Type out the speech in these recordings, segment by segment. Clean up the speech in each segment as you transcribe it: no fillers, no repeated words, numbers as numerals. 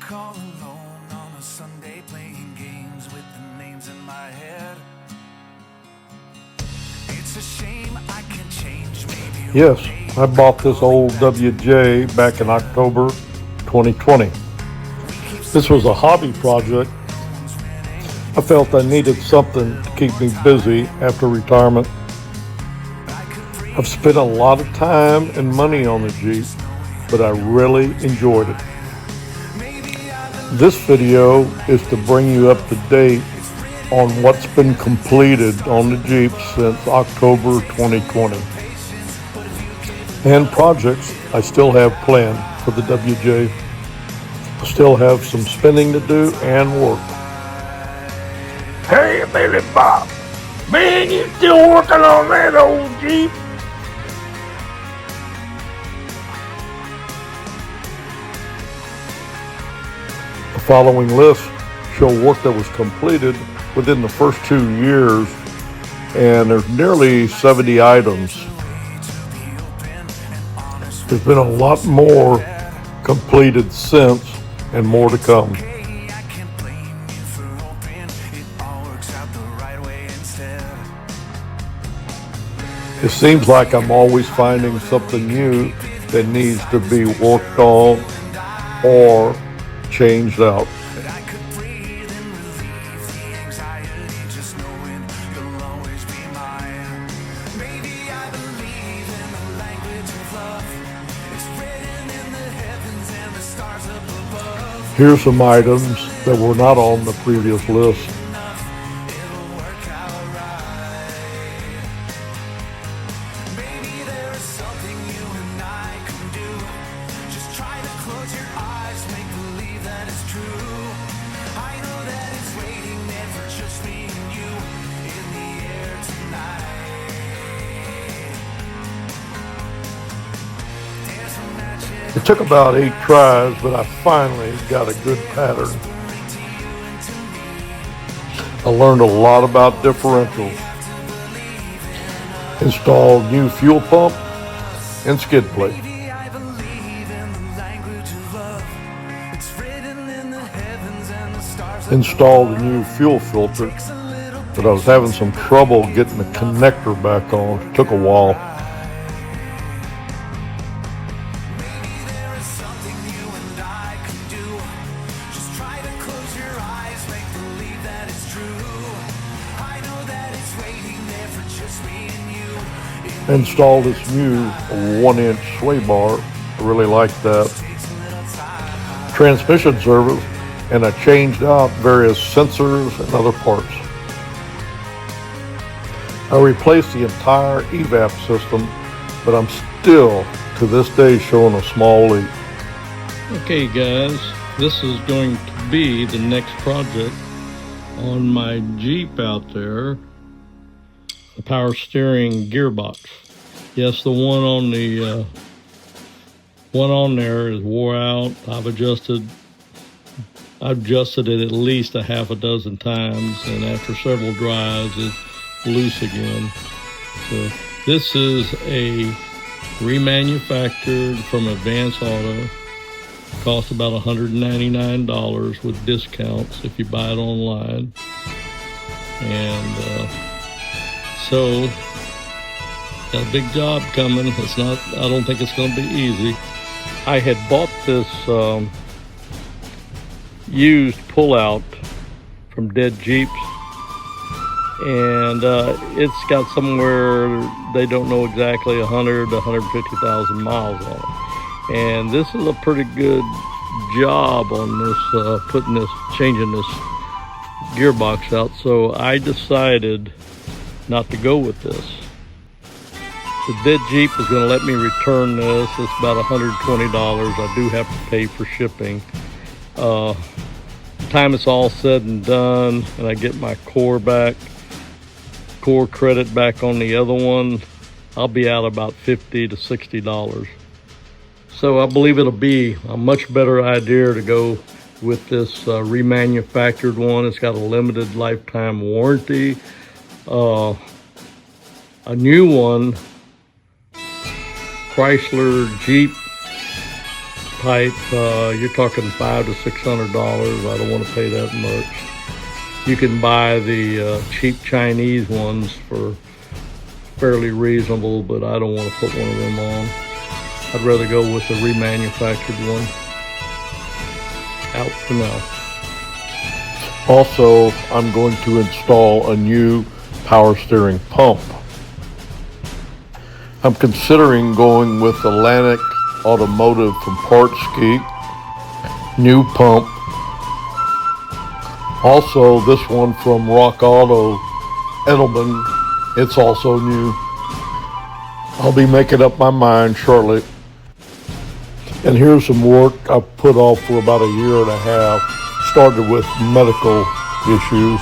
back all alone on a Sunday playing games with the names in my head. It's a shame I can change, maybe. Yes, I bought this old WJ back in October 2020. This was a hobby project. I felt I needed something to keep me busy after retirement. I've spent a lot of time and money on the Jeep, but I really enjoyed it. This video is to bring you up to date on what's been completed on the Jeep since October 2020 and projects I still have planned for the WJ. I still have some spinning to do and work. Hey, Billy Bob. Man, you still working on that old Jeep? The following list show work that was completed within the first 2 years, and there's nearly 70 items. There's been a lot more completed since, and more to come. It seems like I'm always finding something new that needs to be worked on or changed out. Here's some items that were not on the previous list. It took about 8 tries, but I finally got a good pattern. I learned a lot about differentials, installed new fuel pump and skid plate, installed a new fuel filter, but I was having some trouble getting the connector back on. It took a while. Installed this new 1-inch sway bar. I really like that. Transmission service, and I changed out various sensors and other parts. I replaced the entire evap system, but I'm still to this day showing a small leak. Okay guys, this is going to be the next project on my Jeep out there. The power steering gearbox. Yes, the one on there is wore out. I've adjusted it at least a half a dozen times, and after several drives it's loose again. So this is a remanufactured from Advance Auto. Cost about $199 with discounts if you buy it online. And so got a big job coming. I don't think it's going to be easy. I had bought this used pullout from Dead Jeeps, and it's got somewhere, they don't know exactly, 100 to 150,000 miles on it. And this is a pretty good job on this, changing this gearbox out. So I decided not to go with this. The Dead Jeep is going to let me return this. It's about $120. I do have to pay for shipping. Time it's all said and done, and I get my core credit back on the other one, I'll be out about $50 to $60. So I believe it'll be a much better idea to go with this remanufactured one. It's got a limited lifetime warranty. A new one, Chrysler Jeep pipe, you're talking $500 to $600. I don't want to pay that much. You can buy the cheap Chinese ones for fairly reasonable, but I don't want to put one of them on. I'd rather go with the remanufactured one. Out for now. Also, I'm going to install a new power steering pump. I'm considering going with Atlantic Automotive from Partski. New pump. Also, this one from Rock Auto, Edelman. It's also new. I'll be making up my mind shortly. And here's some work I've put off for about a year and a half. Started with medical issues.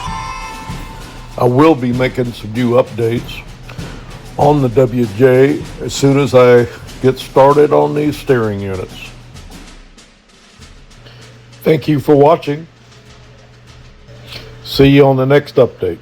I will be making some new updates on the WJ as soon as I get started on these steering units. Thank you for watching. See you on the next update.